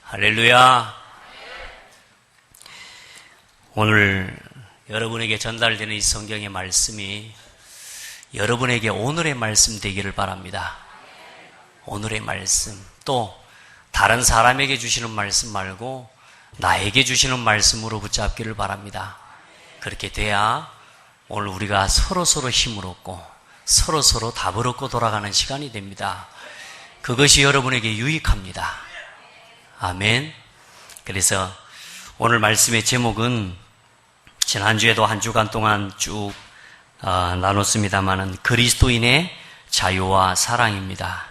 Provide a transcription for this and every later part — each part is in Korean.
할렐루야. 오늘 여러분에게 전달되는 이 성경의 말씀이 여러분에게 오늘의 말씀 되기를 바랍니다. 오늘의 말씀, 또 다른 사람에게 주시는 말씀 말고 나에게 주시는 말씀으로 붙잡기를 바랍니다. 그렇게 돼야 오늘 우리가 서로서로 힘을 얻고 서로서로 답을 얻고 돌아가는 시간이 됩니다. 그것이 여러분에게 유익합니다. 아멘. 그래서 오늘 말씀의 제목은 지난주에도 한 주간 동안 쭉 나눴습니다마는 그리스도인의 자유와 사랑입니다.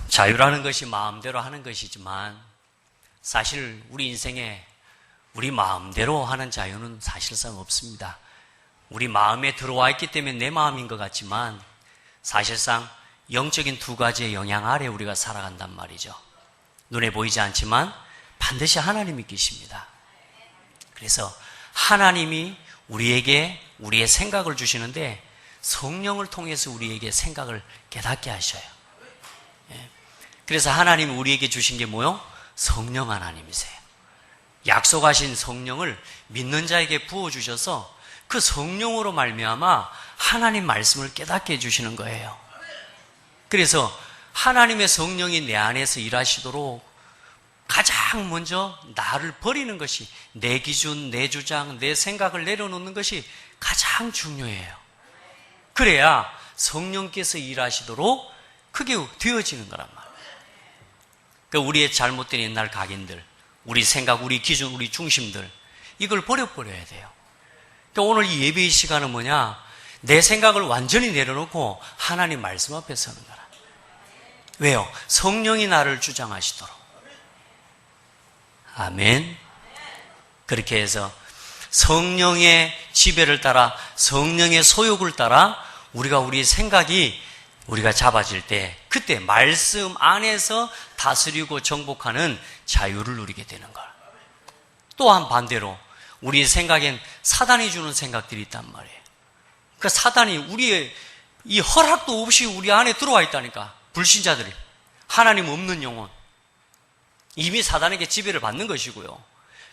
자유라는 것이 마음대로 하는 것이지만 사실 우리 인생에 우리 마음대로 하는 자유는 사실상 없습니다. 우리 마음에 들어와 있기 때문에 내 마음인 것 같지만 사실상 영적인 두 가지의 영향 아래 우리가 살아간단 말이죠. 눈에 보이지 않지만 반드시 하나님이 계십니다. 그래서 하나님이 우리에게 우리의 생각을 주시는데 성령을 통해서 우리에게 생각을 깨닫게 하셔요. 그래서 하나님이 우리에게 주신 게 뭐요? 성령 하나님이세요. 약속하신 성령을 믿는 자에게 부어주셔서 그 성령으로 말미암아 하나님 말씀을 깨닫게 해주시는 거예요. 그래서 하나님의 성령이 내 안에서 일하시도록 가장 먼저 나를 버리는 것이, 내 기준, 내 주장, 내 생각을 내려놓는 것이 가장 중요해요. 그래야 성령께서 일하시도록 그게 되어지는 거란 말이에요. 그러니까 우리의 잘못된 옛날 각인들, 우리 생각, 우리 기준, 우리 중심들, 이걸 버려야 돼요. 그러니까 오늘 이 예배의 시간은 뭐냐? 내 생각을 완전히 내려놓고 하나님 말씀 앞에 서는 거라. 왜요? 성령이 나를 주장하시도록. 아멘. 그렇게 해서 성령의 지배를 따라, 성령의 소욕을 따라 우리가 우리 생각이 우리가 잡아질 때 그때 말씀 안에서 다스리고 정복하는 자유를 누리게 되는 걸. 또한 반대로 우리 생각엔 사단이 주는 생각들이 있단 말이에요. 그 사단이 우리의 이 허락도 없이 우리 안에 들어와 있다니까. 불신자들이, 하나님 없는 영혼, 이미 사단에게 지배를 받는 것이고요.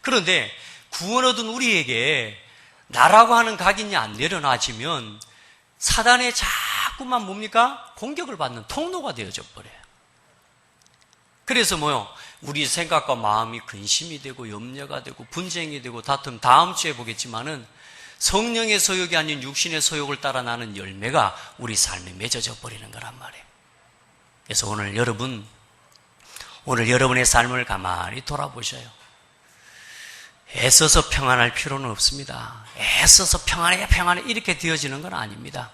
그런데 구원 얻은 우리에게 나라고 하는 각인이 안 내려놔지면 사단의 자꾸만 뭡니까? 공격을 받는 통로가 되어져 버려요. 그래서 뭐요? 우리 생각과 마음이 근심이 되고 염려가 되고 분쟁이 되고 다툼, 다음 주에 보겠지만은 성령의 소욕이 아닌 육신의 소욕을 따라 나는 열매가 우리 삶에 맺어져 버리는 거란 말이에요. 그래서 오늘 여러분의 삶을 가만히 돌아보셔요. 애써서 평안할 필요는 없습니다. 애써서 평안해 이렇게 되어지는 건 아닙니다.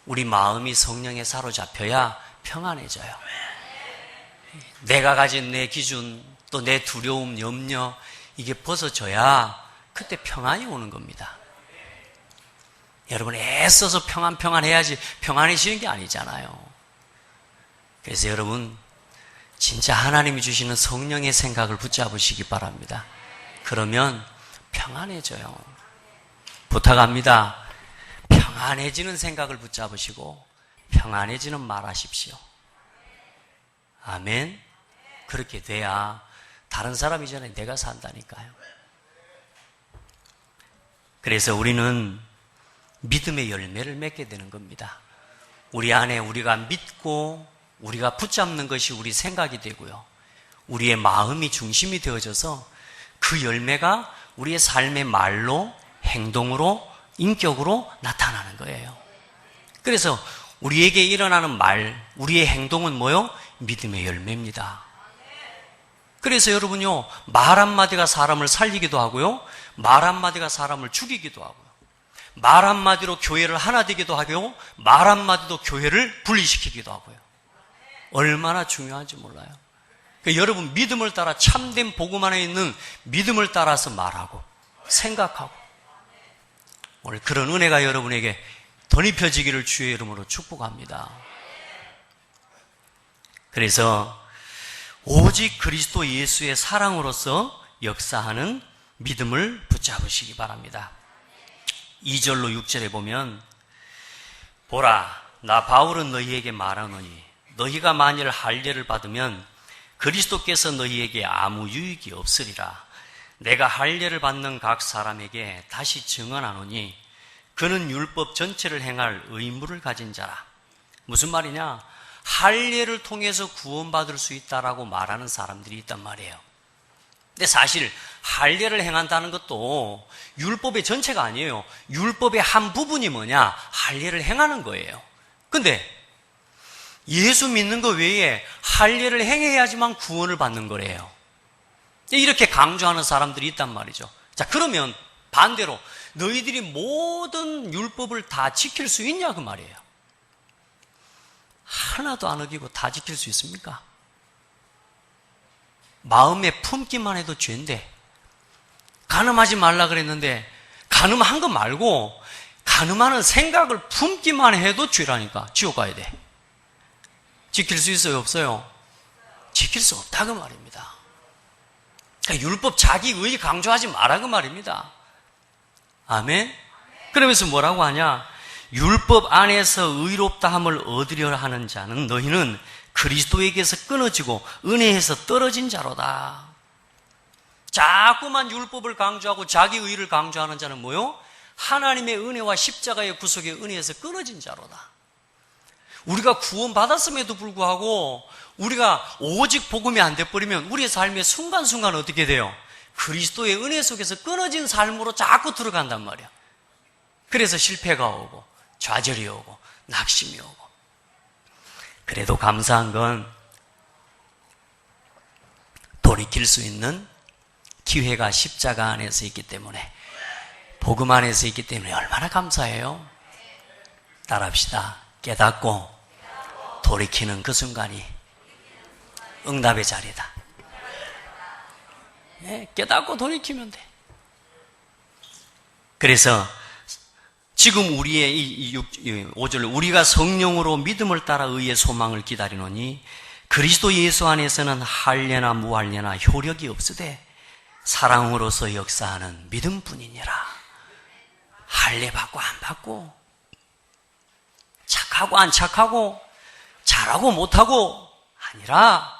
우리 마음이 성령에 사로잡혀야 평안해져요. 내가 가진 내 기준, 또 내 두려움, 염려, 이게 벗어져야 그때 평안이 오는 겁니다. 여러분, 애써서 평안해야지 평안해지는 게 아니잖아요. 그래서 여러분, 진짜 하나님이 주시는 성령의 생각을 붙잡으시기 바랍니다. 그러면 평안해져요. 부탁합니다. 평안해지는 생각을 붙잡으시고 평안해지는 말 하십시오. 아멘. 그렇게 돼야 다른 사람 이전에 내가 산다니까요. 그래서 우리는 믿음의 열매를 맺게 되는 겁니다. 우리 안에 우리가 믿고 우리가 붙잡는 것이 우리 생각이 되고요. 우리의 마음이 중심이 되어져서 그 열매가 우리의 삶의 말로, 행동으로, 인격으로 나타나는 거예요. 그래서 우리에게 일어나는 말, 우리의 행동은 뭐요? 믿음의 열매입니다. 그래서 여러분요, 말 한마디가 사람을 살리기도 하고요, 말 한마디가 사람을 죽이기도 하고요, 말 한마디로 교회를 하나 되기도 하고요, 말 한마디도 교회를 분리시키기도 하고요. 얼마나 중요한지 몰라요. 그러니까 여러분, 믿음을 따라, 참된 복음 안에 있는 믿음을 따라서 말하고 생각하고, 오늘 그런 은혜가 여러분에게 덧입혀지기를 주의 이름으로 축복합니다. 그래서 오직 그리스도 예수의 사랑으로서 역사하는 믿음을 붙잡으시기 바랍니다. 2절로 6절에 보면, 보라, 나 바울은 너희에게 말하노니 너희가 만일 할례를 받으면 그리스도께서 너희에게 아무 유익이 없으리라. 내가 할례를 받는 각 사람에게 다시 증언하노니 그는 율법 전체를 행할 의무를 가진 자라. 무슨 말이냐? 할례를 통해서 구원받을 수 있다라고 말하는 사람들이 있단 말이에요. 근데 사실 할례를 행한다는 것도 율법의 전체가 아니에요. 율법의 한 부분이 뭐냐? 할례를 행하는 거예요. 근데 예수 믿는 것 외에 할례를 행해야지만 구원을 받는 거래요. 이렇게 강조하는 사람들이 있단 말이죠. 자, 그러면 반대로 너희들이 모든 율법을 다 지킬 수 있냐 그 말이에요. 하나도 안 어기고 다 지킬 수 있습니까? 마음에 품기만 해도 죄인데, 간음하지 말라 그랬는데 간음한 거 말고 간음하는 생각을 품기만 해도 죄라니까. 지옥 가야 돼. 지킬 수 있어요, 없어요? 지킬 수 없다 그 말입니다. 그러니까 율법 자기의 강조하지 마라 그 말입니다. 아멘? 그러면서 뭐라고 하냐? 율법 안에서 의롭다함을 얻으려 하는 자는 너희는 그리스도에게서 끊어지고 은혜에서 떨어진 자로다. 자꾸만 율법을 강조하고 자기 의를 강조하는 자는 뭐요? 하나님의 은혜와 십자가의 구속의 은혜에서 끊어진 자로다. 우리가 구원받았음에도 불구하고 우리가 오직 복음이 안 돼버리면 우리의 삶의 순간순간 어떻게 돼요? 그리스도의 은혜 속에서 끊어진 삶으로 자꾸 들어간단 말이야. 그래서 실패가 오고 좌절이 오고 낙심이 오고. 그래도 감사한 건 돌이킬 수 있는 기회가 십자가 안에서 있기 때문에, 복음 안에서 있기 때문에 얼마나 감사해요. 따라합시다. 깨닫고 돌이키는 그 순간이 응답의 자리다. 네, 깨닫고 돌이키면 돼. 그래서 지금 우리의 이 5절, 우리가 성령으로 믿음을 따라 의의 소망을 기다리노니 그리스도 예수 안에서는 할례나 무할례나 효력이 없으되 사랑으로서 역사하는 믿음뿐이니라. 할례 받고 안 받고, 착하고 안 착하고, 잘하고 못하고 아니라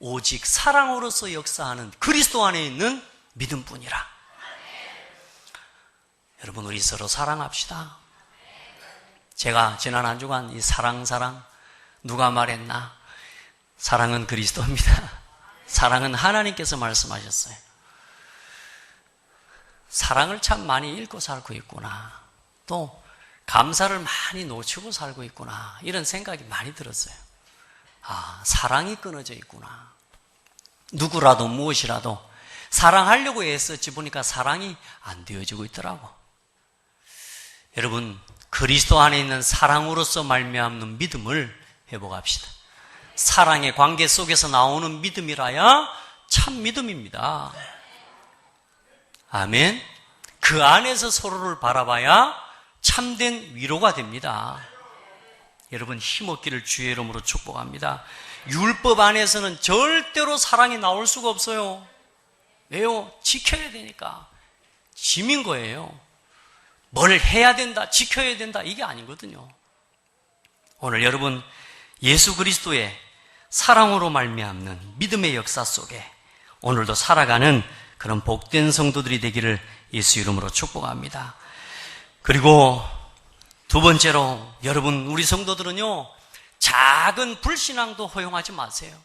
오직 사랑으로서 역사하는 그리스도 안에 있는 믿음뿐이라. 여러분, 우리 서로 사랑합시다. 제가 지난 한 주간 이 사랑 누가 말했나? 사랑은 그리스도입니다. 사랑은 하나님께서 말씀하셨어요. 사랑을 참 많이 잃고 살고 있구나. 또 감사를 많이 놓치고 살고 있구나. 이런 생각이 많이 들었어요. 아, 사랑이 끊어져 있구나. 누구라도 무엇이라도 사랑하려고 애썼지 보니까 사랑이 안 되어지고 있더라고. 여러분, 그리스도 안에 있는 사랑으로서 말미암는 믿음을 회복합시다. 사랑의 관계 속에서 나오는 믿음이라야 참 믿음입니다. 아멘. 그 안에서 서로를 바라봐야 참된 위로가 됩니다. 여러분, 힘없기를 주의 이름으로 축복합니다. 율법 안에서는 절대로 사랑이 나올 수가 없어요. 왜요? 지켜야 되니까. 짐인 거예요. 뭘 해야 된다, 지켜야 된다, 이게 아니거든요. 오늘 여러분, 예수 그리스도의 사랑으로 말미암는 믿음의 역사 속에 오늘도 살아가는 그런 복된 성도들이 되기를 예수 이름으로 축복합니다. 그리고 두 번째로, 여러분, 우리 성도들은요, 작은 불신앙도 허용하지 마세요.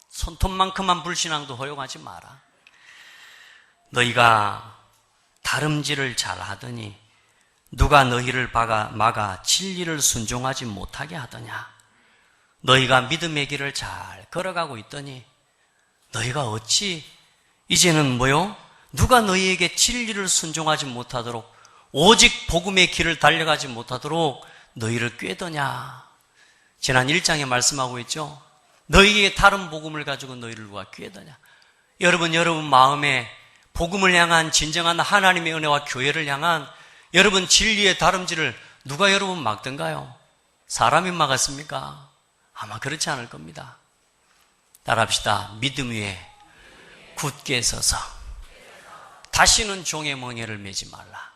손톱만큼만 불신앙도 허용하지 마라. 너희가 다름질을 잘 하더니 누가 너희를 막아 진리를 순종하지 못하게 하더냐? 너희가 믿음의 길을 잘 걸어가고 있더니 너희가 어찌 이제는 뭐요? 누가 너희에게 진리를 순종하지 못하도록, 오직 복음의 길을 달려가지 못하도록 너희를 꾀더냐? 지난 1장에 말씀하고 있죠. 너희에게 다른 복음을 가지고 너희를 누가 꾀더냐? 여러분 마음에 복음을 향한 진정한 하나님의 은혜와 교회를 향한 여러분 진리의 다름질을 누가 여러분 막던가요? 사람이 막았습니까? 아마 그렇지 않을 겁니다. 따라합시다. 믿음 위에 굳게 서서 다시는 종의 멍에를 매지 말라.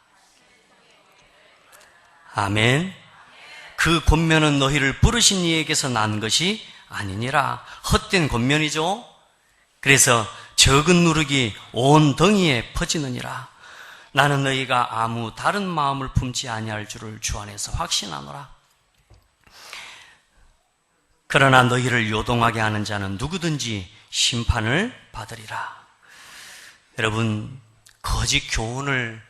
아멘. 그 권면은 너희를 부르신 이에게서 난 것이 아니니라. 헛된 권면이죠. 그래서 적은 누룩이 온 덩이에 퍼지느니라. 나는 너희가 아무 다른 마음을 품지 아니할 줄을 주 안에서 확신하노라. 그러나 너희를 요동하게 하는 자는 누구든지 심판을 받으리라. 여러분, 거짓 교훈을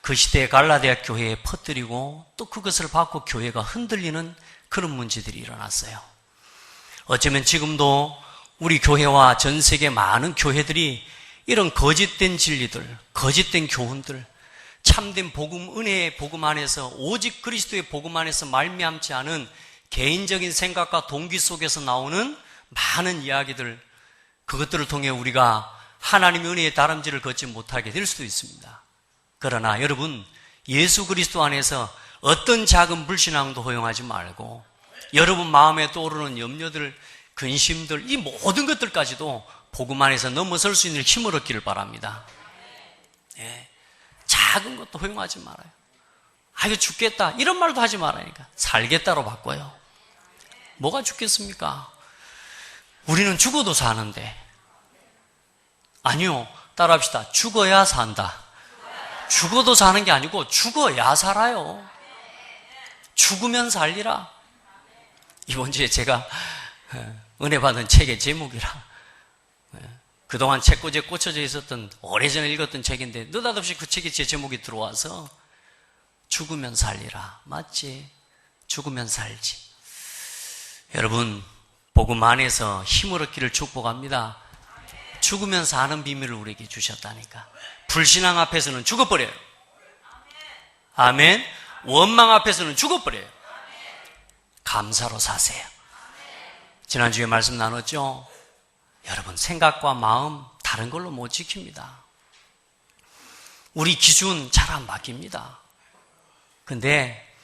그 시대의 갈라디아 교회에 퍼뜨리고 또 그것을 받고 교회가 흔들리는 그런 문제들이 일어났어요. 어쩌면 지금도 우리 교회와 전 세계 많은 교회들이 이런 거짓된 진리들, 거짓된 교훈들, 참된 복음, 은혜의 복음 안에서 오직 그리스도의 복음 안에서 말미암지 않은 개인적인 생각과 동기 속에서 나오는 많은 이야기들, 그것들을 통해 우리가 하나님의 은혜의 다람쥐를 걷지 못하게 될 수도 있습니다. 그러나 여러분, 예수 그리스도 안에서 어떤 작은 불신앙도 허용하지 말고 여러분 마음에 떠오르는 염려들, 근심들, 이 모든 것들까지도 복음 안에서 넘어설 수 있는 힘을 얻기를 바랍니다. 예, 작은 것도 허용하지 말아요. 아, 이거 죽겠다 이런 말도 하지 말라니까. 살겠다로 바꿔요. 뭐가 죽겠습니까? 우리는 죽어도 사는데. 아니요, 따라합시다. 죽어야 산다. 죽어도 사는 게 아니고 죽어야 살아요. 죽으면 살리라. 이번 주에 제가 은혜 받은 책의 제목이라, 그동안 책꽂이에 꽂혀져 있었던, 오래전에 읽었던 책인데 느닷없이 그 책이 제 제목이 들어와서 죽으면 살리라. 맞지? 죽으면 살지. 여러분, 복음 안에서 힘을 얻기를 축복합니다. 죽으면 사는 비밀을 우리에게 주셨다니까. 불신앙 앞에서는 죽어버려요. 아멘. 원망 앞에서는 죽어버려요. 감사로 사세요. 지난주에 말씀 나눴죠? 여러분, 생각과 마음 다른 걸로 못 지킵니다. 우리 기준 잘 안 바뀝니다. 근데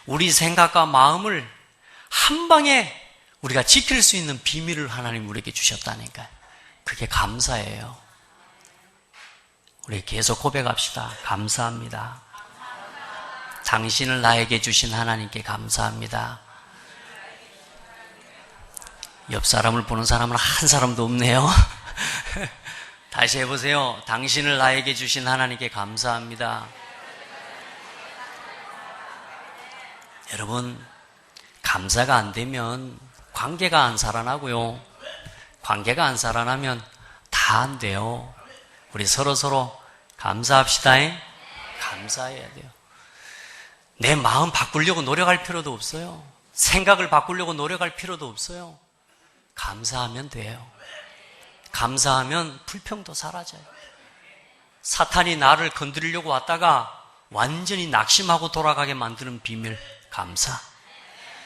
우리 생각과 마음을 한 방에 우리가 지킬 수 있는 비밀을 하나님 우리에게 주셨다니까요. 그게 감사예요. 우리 계속 고백합시다. 감사합니다. 당신을 나에게 주신 하나님께 감사합니다. 옆 사람을 보는 사람은 한 사람도 없네요. 다시 해보세요. 당신을 나에게 주신 하나님께 감사합니다. 여러분, 감사가 안 되면 관계가 안 살아나고요. 관계가 안 살아나면 다 안 돼요. 우리 서로 감사합시다. 감사해야 돼요. 내 마음 바꾸려고 노력할 필요도 없어요. 생각을 바꾸려고 노력할 필요도 없어요. 감사하면 돼요. 감사하면 불평도 사라져요. 사탄이 나를 건드리려고 왔다가 완전히 낙심하고 돌아가게 만드는 비밀, 감사.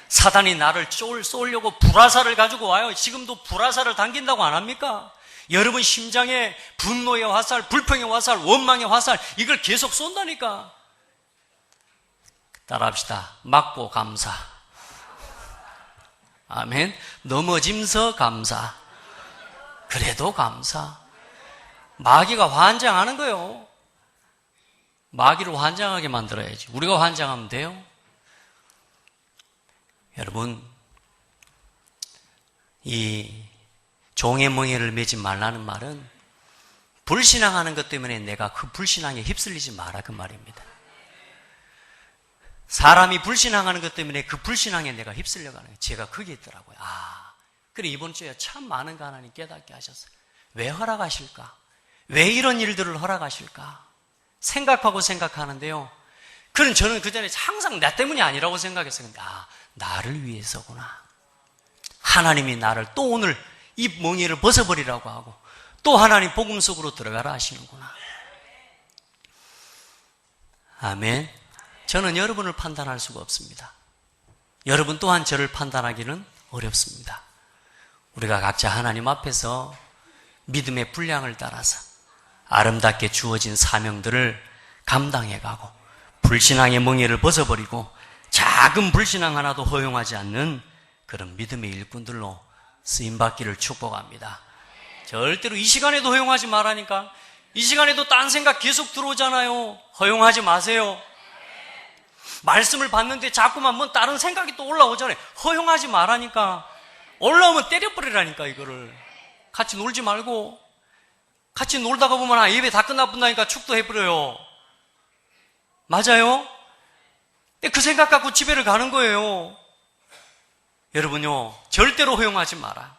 사탄이 나를 쏘려고 불화살을 가지고 와요. 지금도 불화살을 당긴다고 안 합니까? 여러분 심장에 분노의 화살, 불평의 화살, 원망의 화살, 이걸 계속 쏜다니까. 따라합시다. 맞고 감사. 아멘. 넘어짐서 감사. 그래도 감사. 마귀가 환장하는 거예요. 마귀를 환장하게 만들어야지. 우리가 환장하면 돼요. 여러분, 이 종의 멍에를 매지 말라는 말은 불신앙하는 것 때문에 내가 그 불신앙에 휩쓸리지 마라, 그 말입니다. 사람이 불신앙하는 것 때문에 그 불신앙에 내가 휩쓸려가는 거예요. 제가 그게 있더라고요. 그래, 이번 주에 참 많은 거 하나님 깨닫게 하셨어요. 왜 허락하실까? 왜 이런 일들을 허락하실까? 생각하고 생각하는데요. 그럼 저는 그 전에 항상 나 때문이 아니라고 생각했어요. 근데 나를 위해서구나. 하나님이 나를 또 오늘 이 멍에를 벗어버리라고 하고 또 하나님 복음 속으로 들어가라 하시는구나. 아멘. 저는 여러분을 판단할 수가 없습니다. 여러분 또한 저를 판단하기는 어렵습니다. 우리가 각자 하나님 앞에서 믿음의 분량을 따라서 아름답게 주어진 사명들을 감당해가고 불신앙의 멍에를 벗어버리고 작은 불신앙 하나도 허용하지 않는 그런 믿음의 일꾼들로 쓰임받기를 축복합니다. 절대로 이 시간에도 허용하지 말라니까. 이 시간에도 딴 생각 계속 들어오잖아요. 허용하지 마세요. 말씀을 받는데 자꾸만 다른 생각이 또 올라오잖아요. 허용하지 말라니까. 올라오면 때려버리라니까, 이거를. 같이 놀지 말고. 같이 놀다가 보면 예배 다 끝나본다니까 축도해버려요. 맞아요? 그 생각 갖고 집에를 가는 거예요. 여러분요, 절대로 허용하지 마라.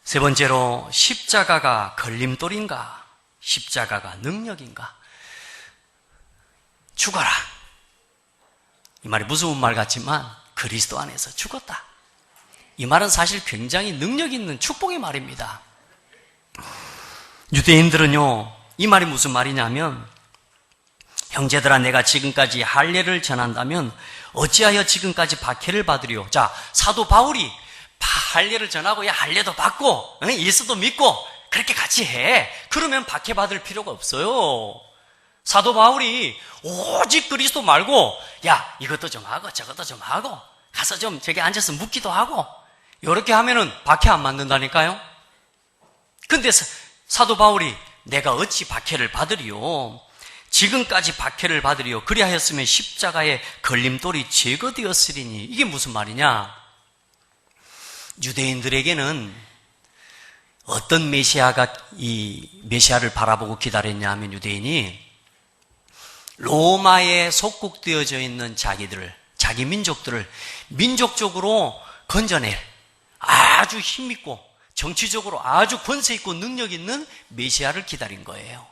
세 번째로, 십자가가 걸림돌인가? 십자가가 능력인가? 죽어라. 이 말이 무서운 말 같지만 그리스도 안에서 죽었다. 이 말은 사실 굉장히 능력 있는 축복의 말입니다. 유대인들은요, 이 말이 무슨 말이냐면, 형제들아, 내가 지금까지 할례를 전한다면 어찌하여 지금까지 박해를 받으리요? 자, 사도 바울이 할례를 전하고 할례도 받고 예수도 믿고 그렇게 같이 해. 그러면 박해받을 필요가 없어요. 사도 바울이 오직 그리스도 말고 이것도 좀 하고 저것도 좀 하고 가서 좀 저기 앉아서 묻기도 하고 이렇게 하면은 박해 안 맞는다니까요. 근데 사도 바울이 내가 어찌 박해를 받으리요? 지금까지 박해를 받으리요. 그리하였으면 십자가의 걸림돌이 제거되었으리니. 이게 무슨 말이냐? 유대인들에게는 어떤 메시아가 이 메시아를 바라보고 기다렸냐 하면 유대인이 로마에 속국되어져 있는 자기 민족들을 민족적으로 건져낼 아주 힘있고 정치적으로 아주 권세 있고 능력 있는 메시아를 기다린 거예요.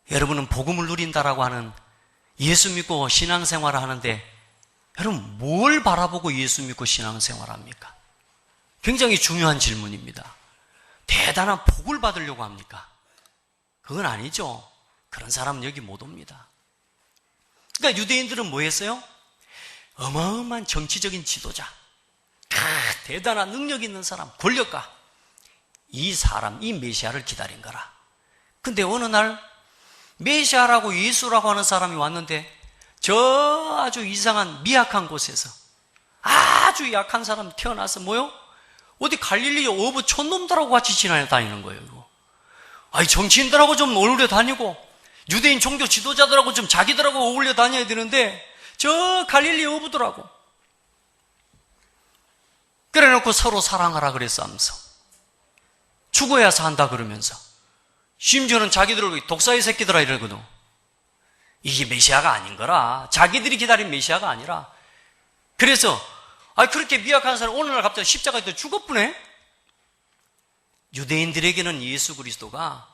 여러분은 복음을 누린다라고 하는 예수 믿고 신앙생활을 하는데 여러분 뭘 바라보고 예수 믿고 신앙생활을 합니까? 굉장히 중요한 질문입니다. 대단한 복을 받으려고 합니까? 그건 아니죠. 그런 사람은 여기 못 옵니다. 그러니까 유대인들은 뭐 했어요? 어마어마한 정치적인 지도자, 대단한 능력 있는 사람, 권력가, 이 메시아를 기다린 거라. 근데 어느 날 메시아라고 예수라고 하는 사람이 왔는데 저 아주 이상한 미약한 곳에서 아주 약한 사람 태어나서 뭐요? 어디 갈릴리 어부 촌놈들하고 같이 지나다니는 거예요. 이거. 정치인들하고 좀 어울려 다니고 유대인 종교 지도자들하고 좀 자기들하고 어울려 다녀야 되는데 저 갈릴리 어부들하고 그래놓고 서로 사랑하라 그랬으면서 죽어야 산다 그러면서 심지어는 자기들을 독사의 새끼들아 이러거든. 이게 메시아가 아닌 거라. 자기들이 기다린 메시아가 아니라. 그래서 그렇게 미약한 사람 오늘 날 갑자기 십자가에 또 죽었구네. 유대인들에게는 예수 그리스도가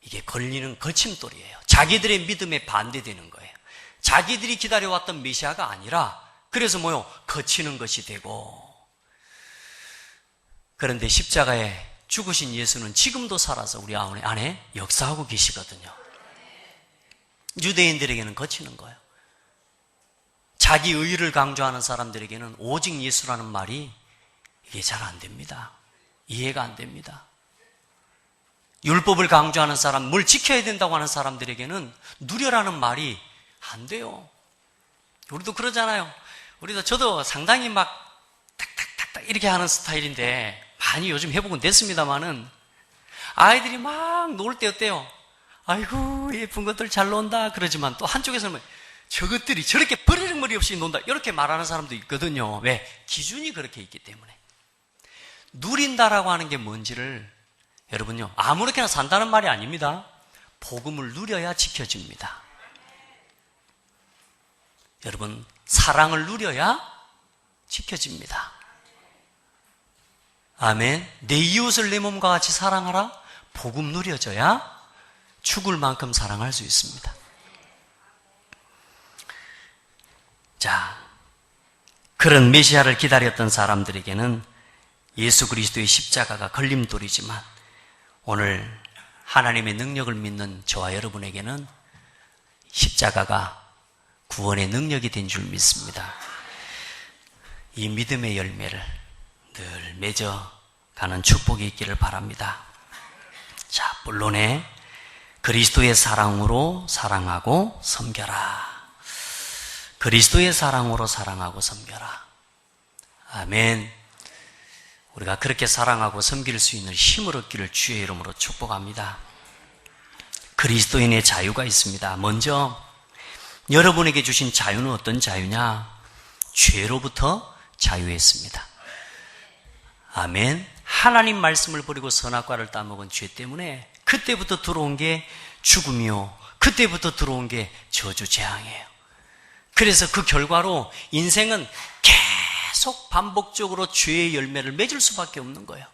이게 걸리는 거침돌이에요. 자기들의 믿음에 반대되는 거예요. 자기들이 기다려왔던 메시아가 아니라 그래서 뭐요? 거치는 것이 되고. 그런데 십자가에 죽으신 예수는 지금도 살아서 우리 안에 역사하고 계시거든요. 유대인들에게는 거치는 거예요. 자기 의의를 강조하는 사람들에게는 오직 예수라는 말이 이게 잘 안 됩니다. 이해가 안 됩니다. 율법을 강조하는 사람, 뭘 지켜야 된다고 하는 사람들에게는 누려라는 말이 안 돼요. 우리도 그러잖아요. 저도 상당히 막 탁탁탁탁 이렇게 하는 스타일인데 많이 요즘 회복은 됐습니다만은 아이들이 막 놀 때 어때요? 아이고 예쁜 것들 잘 논다 그러지만 또 한쪽에서는 저것들이 저렇게 버리머리 없이 논다 이렇게 말하는 사람도 있거든요. 왜? 기준이 그렇게 있기 때문에. 누린다라고 하는 게 뭔지를 여러분요 아무렇게나 산다는 말이 아닙니다. 복음을 누려야 지켜집니다. 여러분 사랑을 누려야 지켜집니다. 아멘. 내 이웃을 내 몸과 같이 사랑하라. 복음 누려져야 죽을 만큼 사랑할 수 있습니다. 자, 그런 메시아를 기다렸던 사람들에게는 예수 그리스도의 십자가가 걸림돌이지만 오늘 하나님의 능력을 믿는 저와 여러분에게는 십자가가 구원의 능력이 된 줄 믿습니다. 이 믿음의 열매를 늘 맺어가는 축복이 있기를 바랍니다. 자, 본론에 그리스도의 사랑으로 사랑하고 섬겨라. 그리스도의 사랑으로 사랑하고 섬겨라. 아멘. 우리가 그렇게 사랑하고 섬길 수 있는 힘을 얻기를 주의 이름으로 축복합니다. 그리스도인의 자유가 있습니다. 먼저 여러분에게 주신 자유는 어떤 자유냐? 죄로부터 자유했습니다. 아멘. 하나님 말씀을 버리고 선악과를 따먹은 죄 때문에 그때부터 들어온 게 죽음이요, 그때부터 들어온 게 저주 재앙이에요. 그래서 그 결과로 인생은 계속 반복적으로 죄의 열매를 맺을 수밖에 없는 거예요.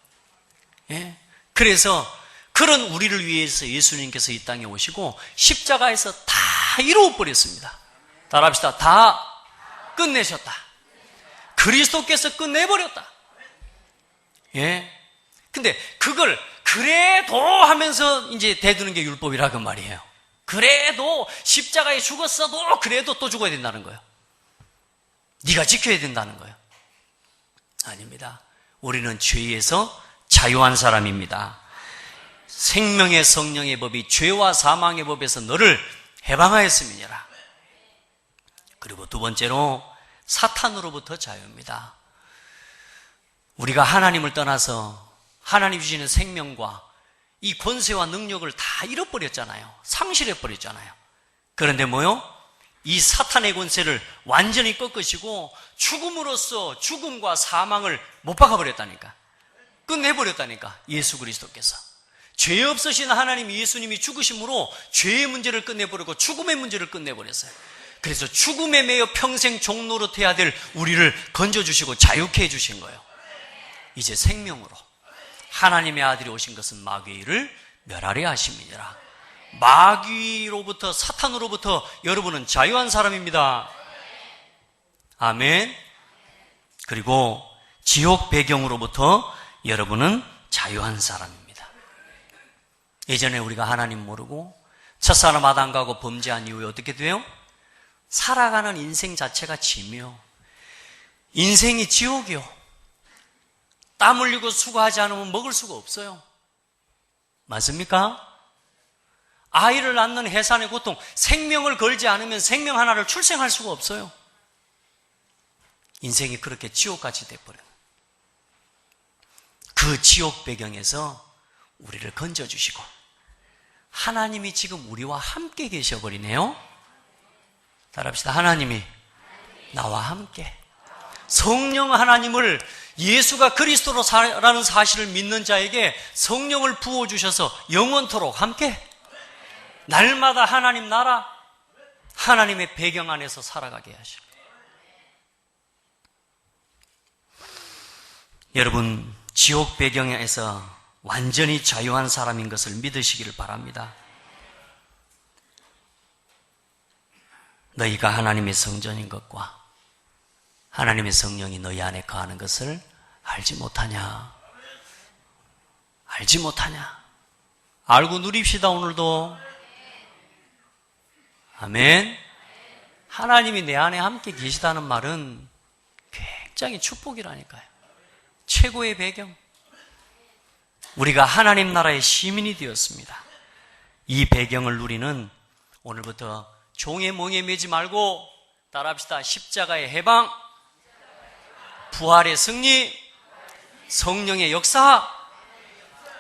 예? 그래서 그런 우리를 위해서 예수님께서 이 땅에 오시고 십자가에서 다 이루어버렸습니다. 따라합시다. 다 끝내셨다. 그리스도께서 끝내버렸다. 예. 근데 그걸 그래도 하면서 이제 대두는 게 율법이라 그 말이에요. 그래도 십자가에 죽었어도 그래도 또 죽어야 된다는 거예요. 네가 지켜야 된다는 거예요. 아닙니다. 우리는 죄에서 자유한 사람입니다. 생명의 성령의 법이 죄와 사망의 법에서 너를 해방하였음이니라. 그리고 두 번째로 사탄으로부터 자유입니다. 우리가 하나님을 떠나서 하나님 주시는 생명과 이 권세와 능력을 다 잃어버렸잖아요. 상실해버렸잖아요. 그런데 뭐요? 이 사탄의 권세를 완전히 꺾으시고 죽음으로써 죽음과 사망을 못 박아버렸다니까. 끝내버렸다니까. 예수 그리스도께서. 죄 없으신 하나님 예수님이 죽으심으로 죄의 문제를 끝내버리고 죽음의 문제를 끝내버렸어요. 그래서 죽음에 매여 평생 종노릇해야 될 우리를 건져주시고 자유케 해주신 거예요. 이제 생명으로 하나님의 아들이 오신 것은 마귀의 일을 멸하려 하심이니라. 마귀로부터, 사탄으로부터 여러분은 자유한 사람입니다. 아멘. 그리고 지옥 배경으로부터 여러분은 자유한 사람입니다. 예전에 우리가 하나님 모르고 첫사람 아담 가고 범죄한 이후에 어떻게 돼요? 살아가는 인생 자체가 짐이요, 인생이 지옥이요. 땀 흘리고 수고하지 않으면 먹을 수가 없어요. 맞습니까? 아이를 낳는 해산의 고통, 생명을 걸지 않으면 생명 하나를 출생할 수가 없어요. 인생이 그렇게 지옥같이 돼버려요. 그 지옥 배경에서 우리를 건져주시고 하나님이 지금 우리와 함께 계셔버리네요. 따라합시다. 하나님이 나와 함께. 성령 하나님을, 예수가 그리스도로라는 사실을 믿는 자에게 성령을 부어주셔서 영원토록 함께 날마다 하나님 나라, 하나님의 배경 안에서 살아가게 하십니다. 여러분, 지옥 배경에서 완전히 자유한 사람인 것을 믿으시기를 바랍니다. 너희가 하나님의 성전인 것과 하나님의 성령이 너희 안에 거하는 것을 알지 못하냐? 알지 못하냐? 알고 누립시다. 오늘도. 아멘. 하나님이 내 안에 함께 계시다는 말은 굉장히 축복이라니까요. 최고의 배경. 우리가 하나님 나라의 시민이 되었습니다. 이 배경을 누리는 오늘부터 종의 멍에 매지 말고 따라합시다. 십자가의 해방, 부활의 승리, 성령의 역사,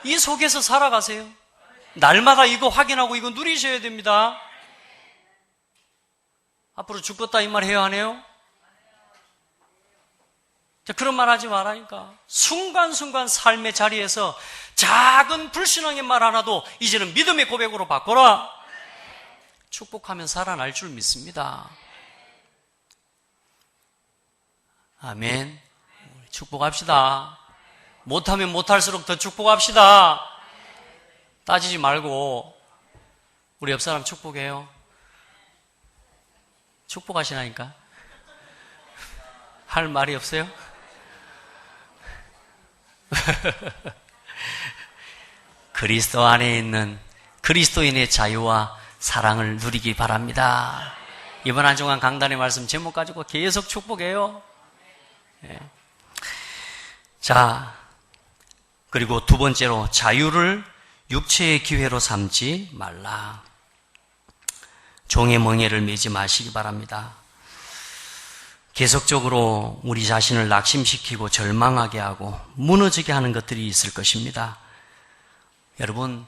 이 속에서 살아가세요. 날마다 이거 확인하고 이거 누리셔야 됩니다. 앞으로 죽겠다 이 말 해야 하네요? 자, 그런 말 하지 말라니까. 순간순간 삶의 자리에서 작은 불신앙의 말 하나도 이제는 믿음의 고백으로 바꿔라. 축복하면 살아날 줄 믿습니다. 아멘. 축복합시다. 못하면 못할수록 더 축복합시다. 따지지 말고 우리 옆 사람 축복해요. 축복하시라니까. 할 말이 없어요? 그리스도 안에 있는 그리스도인의 자유와 사랑을 누리기 바랍니다. 이번 한 주간 강단의 말씀 제목 가지고 계속 축복해요. 예. 자, 그리고 두 번째로 자유를 육체의 기회로 삼지 말라. 종의 멍에를 매지 마시기 바랍니다. 계속적으로 우리 자신을 낙심시키고 절망하게 하고 무너지게 하는 것들이 있을 것입니다. 여러분,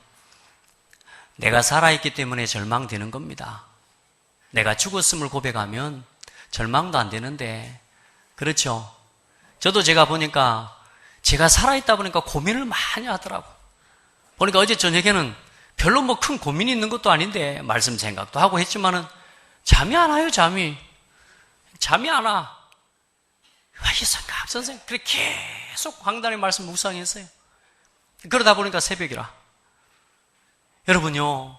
내가 살아있기 때문에 절망되는 겁니다. 내가 죽었음을 고백하면 절망도 안 되는데 그렇죠. 저도 제가 보니까 제가 살아있다 보니까 고민을 많이 하더라고. 보니까 어제 저녁에는 별로 뭐 큰 고민이 있는 것도 아닌데 말씀 생각도 하고 했지만은 잠이 안 와요. 잠이 안 와. 이 생각 선생님 그래 계속 강단의 말씀 묵상했어요. 그러다 보니까 새벽이라. 여러분요,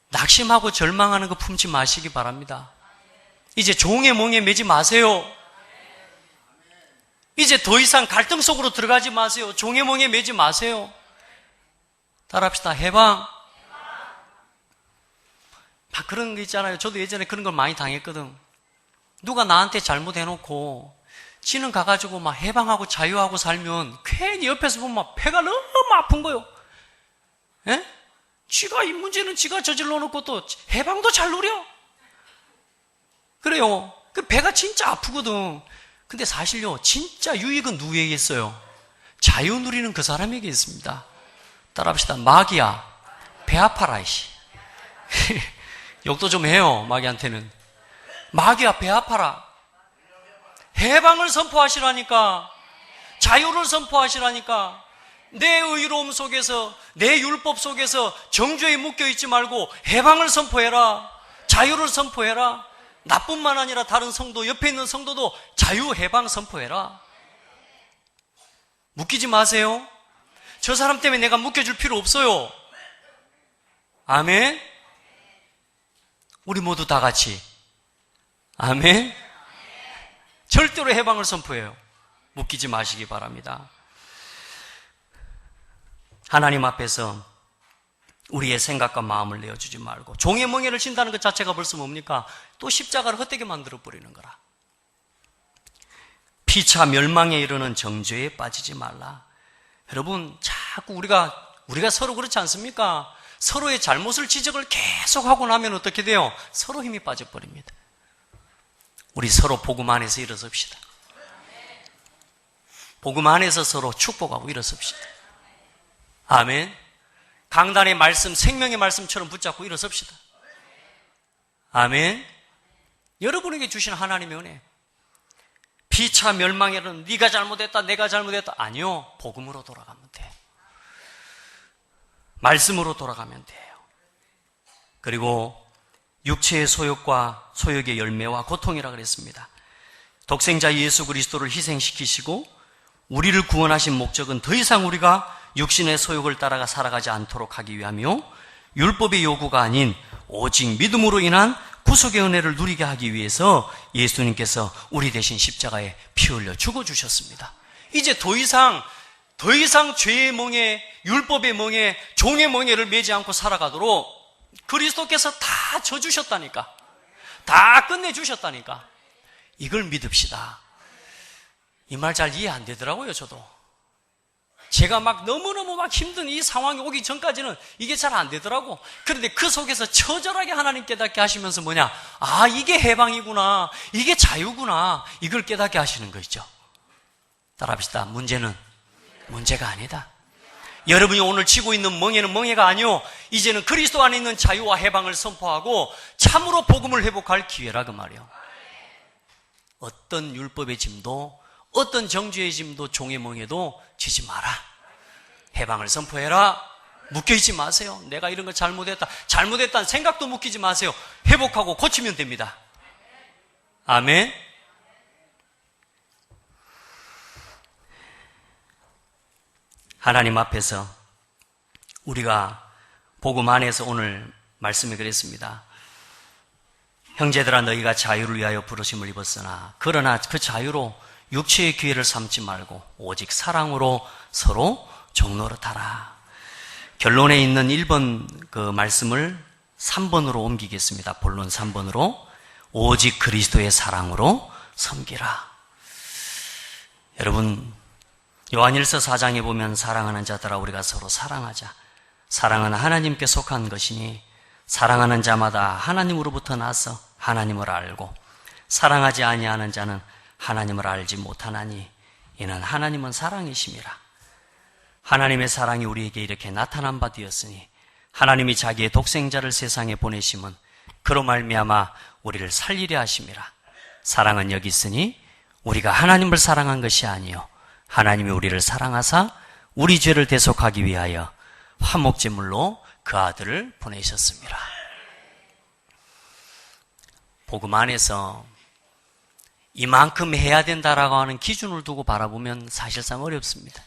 낙심하고 절망하는 거 품지 마시기 바랍니다. 이제 종의 몽에 매지 마세요. 이제 더 이상 갈등 속으로 들어가지 마세요. 종의 몽에 매지 마세요. 따라합시다. 해방. 막 그런 거 있잖아요. 저도 예전에 그런 걸 많이 당했거든. 누가 나한테 잘못해놓고 지는 가가지고 막 해방하고 자유하고 살면 괜히 옆에서 보면 막 배가 너무 아픈 거요. 예? 지가 이 문제는 지가 저질러 놓고 또 해방도 잘 누려. 그래요. 그 배가 진짜 아프거든. 근데 사실요, 진짜 유익은 누구에게 있어요? 자유 누리는 그 사람에게 있습니다. 따라합시다. 마귀야, 배 아파라, 이씨. 욕도 좀 해요, 마귀한테는. 마귀야, 배 아파라. 해방을 선포하시라니까. 자유를 선포하시라니까. 내 의로움 속에서, 내 율법 속에서 정죄에 묶여있지 말고 해방을 선포해라. 자유를 선포해라. 나뿐만 아니라 다른 성도, 옆에 있는 성도도 자유, 해방 선포해라. 묶이지 마세요. 저 사람 때문에 내가 묶여줄 필요 없어요. 아멘. 우리 모두 다 같이 아멘. 절대로 해방을 선포해요. 묶이지 마시기 바랍니다. 하나님 앞에서 우리의 생각과 마음을 내어주지 말고 종의 멍에를 진다는 것 자체가 벌써 뭡니까? 또 십자가를 헛되게 만들어버리는 거라. 피차 멸망에 이르는 정죄에 빠지지 말라. 여러분, 자꾸 우리가 서로 그렇지 않습니까? 서로의 잘못을 지적을 계속하고 나면 어떻게 돼요? 서로 힘이 빠져버립니다. 우리 서로 복음 안에서 일어섭시다. 복음 안에서 서로 축복하고 일어섭시다. 아멘. 강단의 말씀, 생명의 말씀처럼 붙잡고 일어섭시다. 아멘. 여러분에게 주신 하나님의 은혜. 피차 멸망에는 네가 잘못했다, 내가 잘못했다. 아니요. 복음으로 돌아가면 돼. 말씀으로 돌아가면 돼요. 그리고 육체의 소욕과 소욕의 열매와 고통이라 그랬습니다. 독생자 예수 그리스도를 희생시키시고 우리를 구원하신 목적은 더 이상 우리가 육신의 소욕을 따라가 살아가지 않도록 하기 위하며 율법의 요구가 아닌 오직 믿음으로 인한 구속의 은혜를 누리게 하기 위해서 예수님께서 우리 대신 십자가에 피 흘려 죽어주셨습니다. 이제 더 이상 죄의 멍에, 율법의 멍에, 종의 멍에를 매지 않고 살아가도록 그리스도께서 다 져주셨다니까. 다 끝내주셨다니까. 이걸 믿읍시다. 이 말 잘 이해 안 되더라고요, 저도. 제가 막 너무너무 막 힘든 이 상황이 오기 전까지는 이게 잘 안 되더라고. 그런데 그 속에서 처절하게 하나님 깨닫게 하시면서 뭐냐? 아, 이게 해방이구나. 이게 자유구나. 이걸 깨닫게 하시는 거 있죠. 따라합시다. 문제는 문제가 아니다. 여러분이 오늘 지고 있는 멍에는 멍해가 아니요. 이제는 그리스도 안에 있는 자유와 해방을 선포하고 참으로 복음을 회복할 기회라 그 말이요. 어떤 율법의 짐도 어떤 정죄의 짐도 종의 멍에도 지지 마라. 해방을 선포해라. 묶여있지 마세요. 내가 이런 걸 잘못했다는 생각도 묶이지 마세요. 회복하고 고치면 됩니다. 아멘. 하나님 앞에서 우리가 복음 안에서 오늘 말씀이 그랬습니다. 형제들아 너희가 자유를 위하여 부르심을 입었으나 그러나 그 자유로 육체의 기회를 삼지 말고 오직 사랑으로 서로 종노릇하라. 결론에 있는 1번 그 말씀을 3번으로 옮기겠습니다. 본론 3번으로 오직 그리스도의 사랑으로 섬기라. 여러분, 요한일서 4장에 보면 사랑하는 자들아 우리가 서로 사랑하자. 사랑은 하나님께 속한 것이니 사랑하는 자마다 하나님으로부터 나서 하나님을 알고 사랑하지 아니하는 자는 하나님을 알지 못하나니 이는 하나님은 사랑이심이라. 하나님의 사랑이 우리에게 이렇게 나타난 바 되었으니 하나님이 자기의 독생자를 세상에 보내심은 그로 말미암아 우리를 살리려 하심이라. 사랑은 여기 있으니 우리가 하나님을 사랑한 것이 아니요 하나님이 우리를 사랑하사 우리 죄를 대속하기 위하여 화목제물로 그 아들을 보내셨습니다. 복음 안에서 이만큼 해야 된다라고 하는 기준을 두고 바라보면 사실상 어렵습니다.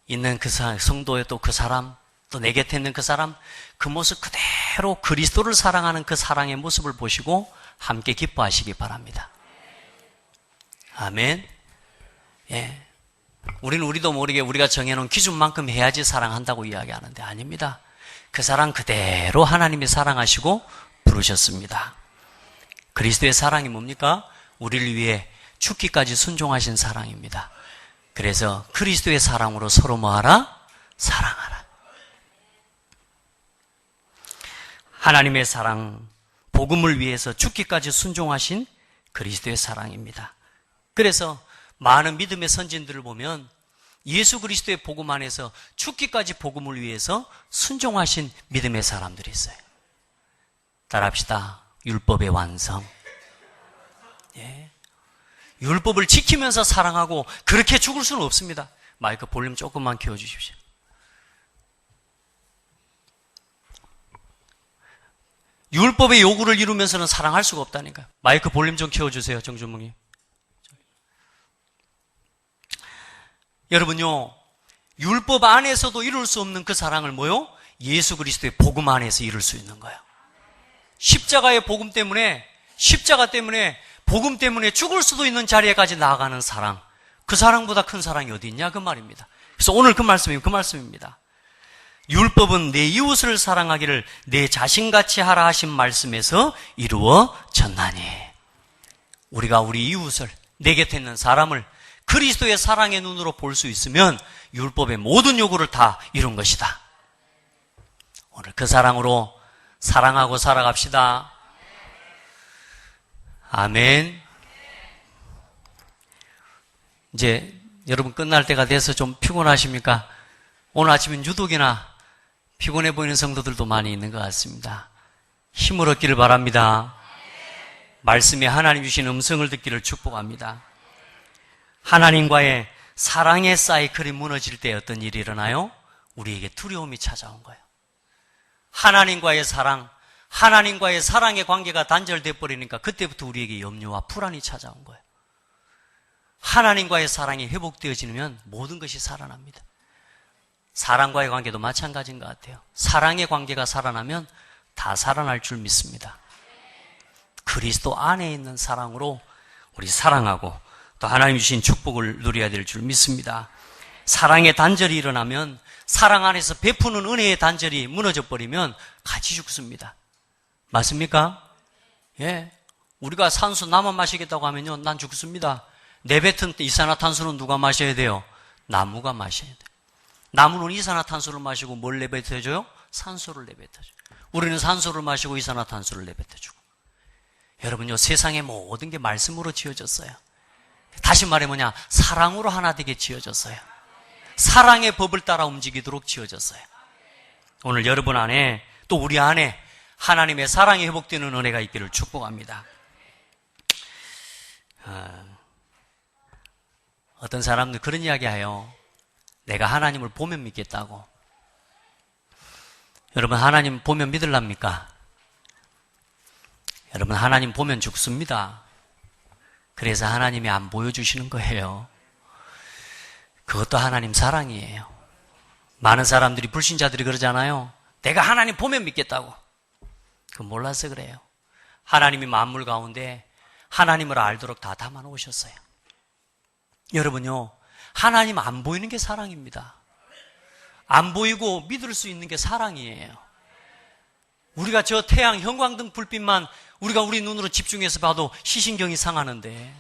있는 그 성도의 또 그 사람, 또 내 곁에 있는 그 사람, 그 모습 그대로 그리스도를 사랑하는 그 사랑의 모습을 보시고 함께 기뻐하시기 바랍니다. 아멘. 예. 우리도 모르게 우리가 정해놓은 기준만큼 해야지 사랑한다고 이야기하는데 아닙니다. 그 사랑 그대로 하나님이 사랑하시고 부르셨습니다. 그리스도의 사랑이 뭡니까? 우리를 위해 죽기까지 순종하신 사랑입니다. 그래서 그리스도의 사랑으로 서로 뭐하라? 사랑하라. 하나님의 사랑, 복음을 위해서 죽기까지 순종하신 그리스도의 사랑입니다. 그래서 많은 믿음의 선진들을 보면 예수 그리스도의 복음 안에서 죽기까지 복음을 위해서 순종하신 믿음의 사람들이 있어요. 따라합시다. 율법의 완성. 예. 율법을 지키면서 사랑하고 그렇게 죽을 수는 없습니다. 마이크 볼륨 조금만 키워주십시오. 율법의 요구를 이루면서는 사랑할 수가 없다니까요. 마이크 볼륨 좀 키워주세요, 정준묵님. 여러분요, 율법 안에서도 이룰 수 없는 그 사랑을 뭐요? 예수 그리스도의 복음 안에서 이룰 수 있는 거예요. 십자가의 복음 때문에, 십자가 때문에, 복음 때문에 죽을 수도 있는 자리에까지 나아가는 사랑, 그 사랑보다 큰 사랑이 어디 있냐 그 말입니다. 그래서 오늘 그 말씀입니다. 율법은 내 이웃을 사랑하기를 내 자신같이 하라 하신 말씀에서 이루어졌나니, 우리가 우리 이웃을, 내 곁에 있는 사람을 그리스도의 사랑의 눈으로 볼 수 있으면 율법의 모든 요구를 다 이룬 것이다. 오늘 그 사랑으로 사랑하고 살아갑시다. 아멘. 이제 여러분 끝날 때가 돼서 좀 피곤하십니까? 오늘 아침엔 유독이나 피곤해 보이는 성도들도 많이 있는 것 같습니다. 힘을 얻기를 바랍니다. 말씀에 하나님 주신 음성을 듣기를 축복합니다. 하나님과의 사랑의 사이클이 무너질 때 어떤 일이 일어나요? 우리에게 두려움이 찾아온 거예요. 하나님과의 사랑, 하나님과의 사랑의 관계가 단절돼 버리니까 그때부터 우리에게 염려와 불안이 찾아온 거예요. 하나님과의 사랑이 회복되어지면 모든 것이 살아납니다. 사랑과의 관계도 마찬가지인 것 같아요. 사랑의 관계가 살아나면 다 살아날 줄 믿습니다. 그리스도 안에 있는 사랑으로 우리 사랑하고 또 하나님 주신 축복을 누려야 될 줄 믿습니다. 사랑의 단절이 일어나면, 사랑 안에서 베푸는 은혜의 단절이 무너져 버리면 같이 죽습니다. 맞습니까? 예. 우리가 산수 나만 마시겠다고 하면요, 난 죽습니다. 내뱉은 이산화탄소는 누가 마셔야 돼요? 나무가 마셔야 돼요. 나무는 이산화탄소를 마시고 뭘 내뱉어줘요? 산소를 내뱉어줘요. 우리는 산소를 마시고 이산화탄소를 내뱉어주고. 여러분요, 세상의 모든 게 말씀으로 지어졌어요. 다시 말해 뭐냐? 사랑으로 하나 되게 지어졌어요. 사랑의 법을 따라 움직이도록 지어졌어요. 오늘 여러분 안에, 또 우리 안에 하나님의 사랑이 회복되는 은혜가 있기를 축복합니다. 어떤 사람들 그런 이야기해요. 내가 하나님을 보면 믿겠다고. 여러분, 하나님 보면 믿을랍니까? 여러분, 하나님 보면 죽습니다. 그래서 하나님이 안 보여주시는 거예요. 그것도 하나님 사랑이에요. 많은 사람들이, 불신자들이 그러잖아요. 내가 하나님 보면 믿겠다고. 그건 몰라서 그래요. 하나님이 만물 가운데 하나님을 알도록 다 담아 놓으셨어요. 여러분요, 하나님 안 보이는 게 사랑입니다. 안 보이고 믿을 수 있는 게 사랑이에요. 우리가 저 태양 형광등 불빛만 우리가 우리 눈으로 집중해서 봐도 시신경이 상하는데,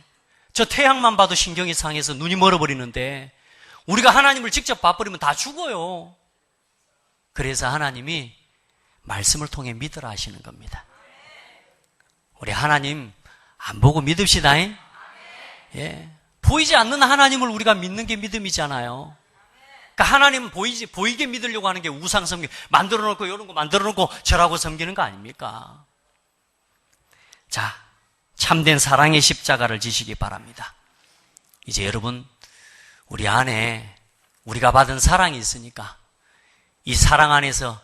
저 태양만 봐도 신경이 상해서 눈이 멀어버리는데, 우리가 하나님을 직접 봐버리면 다 죽어요. 그래서 하나님이 말씀을 통해 믿으라 하시는 겁니다. 우리 하나님 안 보고 믿읍시다. 예. 보이지 않는 하나님을 우리가 믿는 게 믿음이잖아요. 그러니까 하나님은 보이게 믿으려고 하는 게 우상 섬기, 만들어 놓고 이런 거 만들어 놓고 절하고 섬기는 거 아닙니까? 자, 참된 사랑의 십자가를 지시기 바랍니다. 이제 여러분, 우리 안에 우리가 받은 사랑이 있으니까 이 사랑 안에서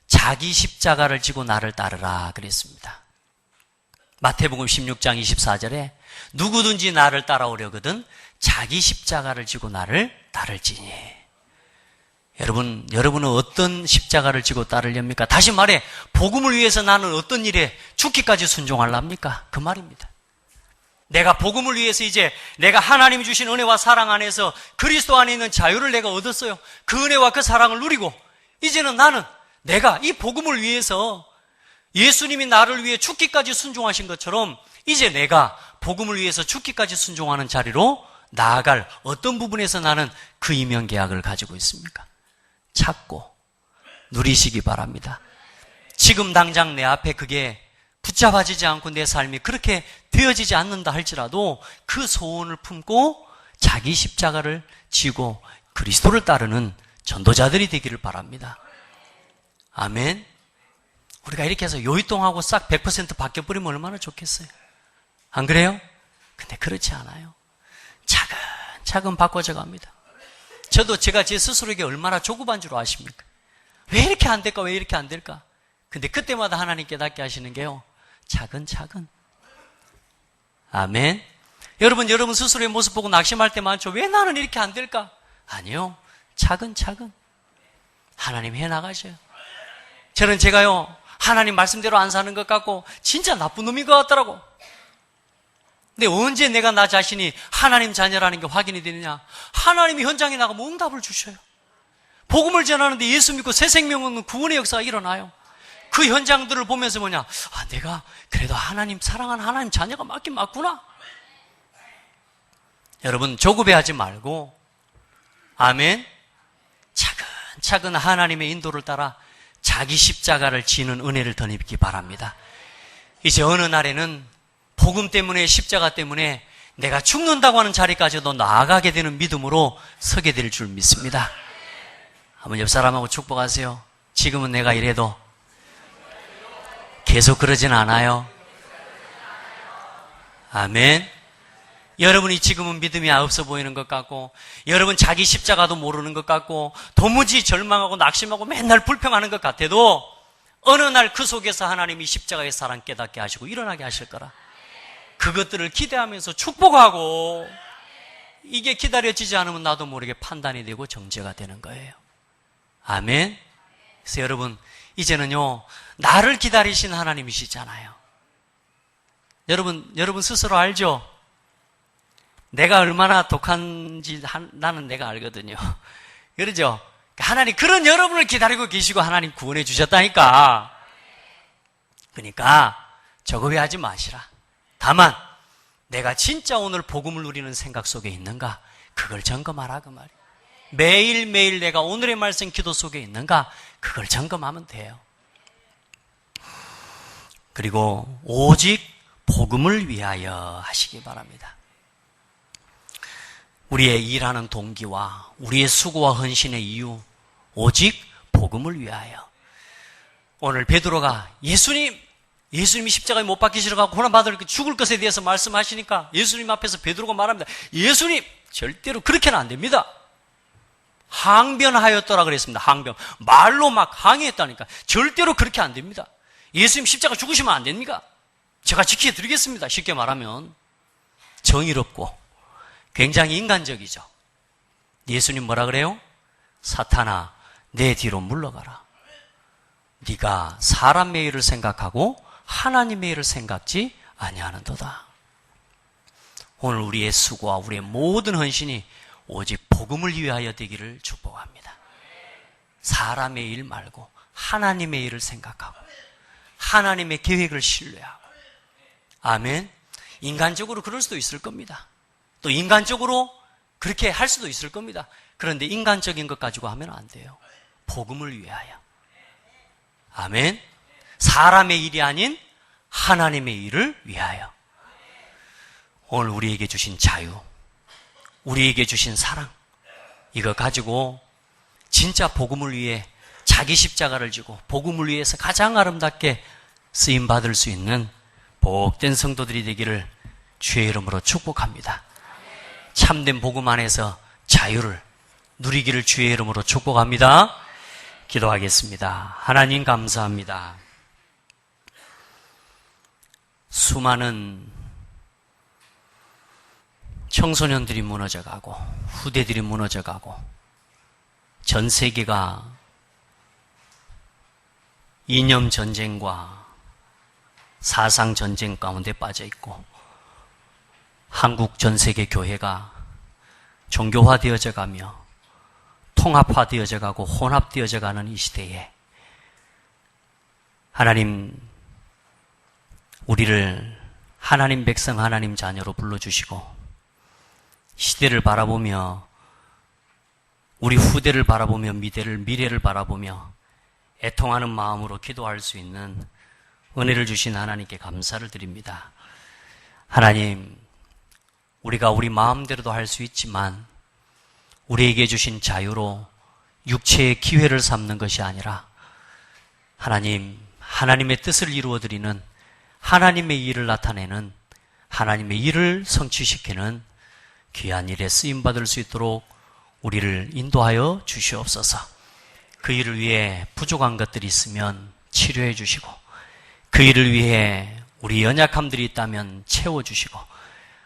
자기 십자가를 지고 나를 따르라 그랬습니다. 마태복음 16장 24절에 누구든지 나를 따라오려거든 자기 십자가를 지고 나를 따를지니. 여러분은 어떤 십자가를 지고 따르렵니까? 다시 말해, 복음을 위해서 나는 어떤 일에 죽기까지 순종하랍니까? 그 말입니다. 내가 복음을 위해서 이제 내가 하나님이 주신 은혜와 사랑 안에서 그리스도 안에 있는 자유를 내가 얻었어요. 그 은혜와 그 사랑을 누리고 이제는 나는 내가 이 복음을 위해서 예수님이 나를 위해 죽기까지 순종하신 것처럼 이제 내가 복음을 위해서 죽기까지 순종하는 자리로 나아갈 어떤 부분에서 나는 그 이면계약을 가지고 있습니까? 찾고 누리시기 바랍니다. 지금 당장 내 앞에 그게 붙잡아지지 않고 내 삶이 그렇게 되어지지 않는다 할지라도 그 소원을 품고 자기 십자가를 지고 그리스도를 따르는 전도자들이 되기를 바랍니다. 아멘. 우리가 이렇게 해서 요이동하고 싹 100% 바뀌어버리면 얼마나 좋겠어요. 안 그래요? 근데 그렇지 않아요. 차근차근 바꿔져 갑니다. 저도 제가 제 스스로에게 얼마나 조급한 줄 아십니까? 왜 이렇게 안 될까? 왜 이렇게 안 될까? 근데 그때마다 하나님 깨닫게 하시는 게요, 차근차근. 아멘. 여러분 스스로의 모습 보고 낙심할 때 많죠. 왜 나는 이렇게 안 될까? 아니요. 차근차근. 하나님 해나가셔요. 저는 제가요, 하나님 말씀대로 안 사는 것 같고 진짜 나쁜 놈인 것 같더라고. 근데 언제 내가 나 자신이 하나님 자녀라는 게 확인이 되느냐? 하나님이 현장에 나가면 응답을 주셔요. 복음을 전하는데 예수 믿고 새 생명 얻는 구원의 역사가 일어나요. 그 현장들을 보면서 뭐냐? 내가 그래도 하나님 사랑하는 하나님 자녀가 맞긴 맞구나. 여러분 조급해하지 말고, 아멘, 차근차근 하나님의 인도를 따라 자기 십자가를 지는 은혜를 덧입기 바랍니다. 이제 어느 날에는 복음 때문에, 십자가 때문에 내가 죽는다고 하는 자리까지도 나아가게 되는 믿음으로 서게 될 줄 믿습니다. 한번 옆 사람하고 축복하세요. 지금은 내가 이래도 계속 그러진 않아요. 아멘. 여러분이 지금은 믿음이 없어 보이는 것 같고, 여러분 자기 십자가도 모르는 것 같고, 도무지 절망하고 낙심하고 맨날 불평하는 것 같아도 어느 날 그 속에서 하나님이 십자가의 사랑 깨닫게 하시고 일어나게 하실 거라. 그것들을 기대하면서 축복하고, 이게 기다려지지 않으면 나도 모르게 판단이 되고 정죄가 되는 거예요. 아멘. 그래서 이제는요, 나를 기다리신 하나님이시잖아요. 여러분 스스로 알죠? 내가 얼마나 독한지 나는 내가 알거든요. 그러죠? 하나님 그런 여러분을 기다리고 계시고 하나님 구원해 주셨다니까. 그러니까 조급해하지 마시라. 다만 내가 진짜 오늘 복음을 누리는 생각 속에 있는가, 그걸 점검하라 그 말이에요. 매일매일 내가 오늘의 말씀 기도 속에 있는가, 그걸 점검하면 돼요. 그리고 오직 복음을 위하여 하시기 바랍니다. 우리의 일하는 동기와 우리의 수고와 헌신의 이유, 오직 복음을 위하여. 오늘 베드로가 예수님이 십자가에 못 박히시려고 고난받을 죽을 것에 대해서 말씀하시니까 예수님 앞에서 베드로가 말합니다. 예수님, 절대로 그렇게는 안 됩니다. 항변하였더라 그랬습니다. 항변. 말로 막 항의했다니까. 절대로 그렇게 안 됩니다. 예수님 십자가 죽으시면 안 됩니까? 제가 지켜드리겠습니다. 쉽게 말하면 정의롭고 굉장히 인간적이죠. 예수님 뭐라 그래요? 사탄아, 내 뒤로 물러가라. 네가 사람의 일을 생각하고 하나님의 일을 생각지 아니하는도다. 오늘 우리의 수고와 우리의 모든 헌신이 오직 복음을 위하여 되기를 축복합니다. 사람의 일 말고 하나님의 일을 생각하고 하나님의 계획을 신뢰하고. 아멘. 인간적으로 그럴 수도 있을 겁니다. 또 인간적으로 그렇게 할 수도 있을 겁니다. 그런데 인간적인 것 가지고 하면 안 돼요. 복음을 위하여. 아멘. 사람의 일이 아닌 하나님의 일을 위하여. 오늘 우리에게 주신 자유, 우리에게 주신 사랑, 이거 가지고 진짜 복음을 위해 자기 십자가를 지고 복음을 위해서 가장 아름답게 쓰임받을 수 있는 복된 성도들이 되기를 주의 이름으로 축복합니다. 참된 복음 안에서 자유를 누리기를 주의 이름으로 축복합니다. 기도하겠습니다. 하나님 감사합니다. 수많은 청소년들이 무너져가고 후대들이 무너져가고 전 세계가 이념 전쟁과 사상 전쟁 가운데 빠져 있고 한국 전 세계 교회가 종교화되어져 가며 통합화되어져 가고 혼합되어져 가는 이 시대에 하나님, 우리를 하나님 백성, 하나님 자녀로 불러주시고 시대를 바라보며 우리 후대를 바라보며 미래를 바라보며 애통하는 마음으로 기도할 수 있는 은혜를 주신 하나님께 감사를 드립니다. 하나님, 우리가 우리 마음대로도 할 수 있지만 우리에게 주신 자유로 육체의 기회를 삼는 것이 아니라 하나님, 하나님의 뜻을 이루어드리는 하나님의 일을 나타내는 하나님의 일을 성취시키는 귀한 일에 쓰임받을 수 있도록 우리를 인도하여 주시옵소서. 그 일을 위해 부족한 것들이 있으면 치료해 주시고 그 일을 위해 우리 연약함들이 있다면 채워주시고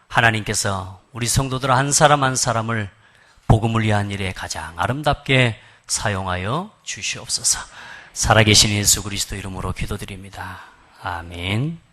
하나님께서 우리 성도들 한 사람 한 사람을 복음을 위한 일에 가장 아름답게 사용하여 주시옵소서. 살아계신 예수 그리스도 이름으로 기도드립니다. 아멘.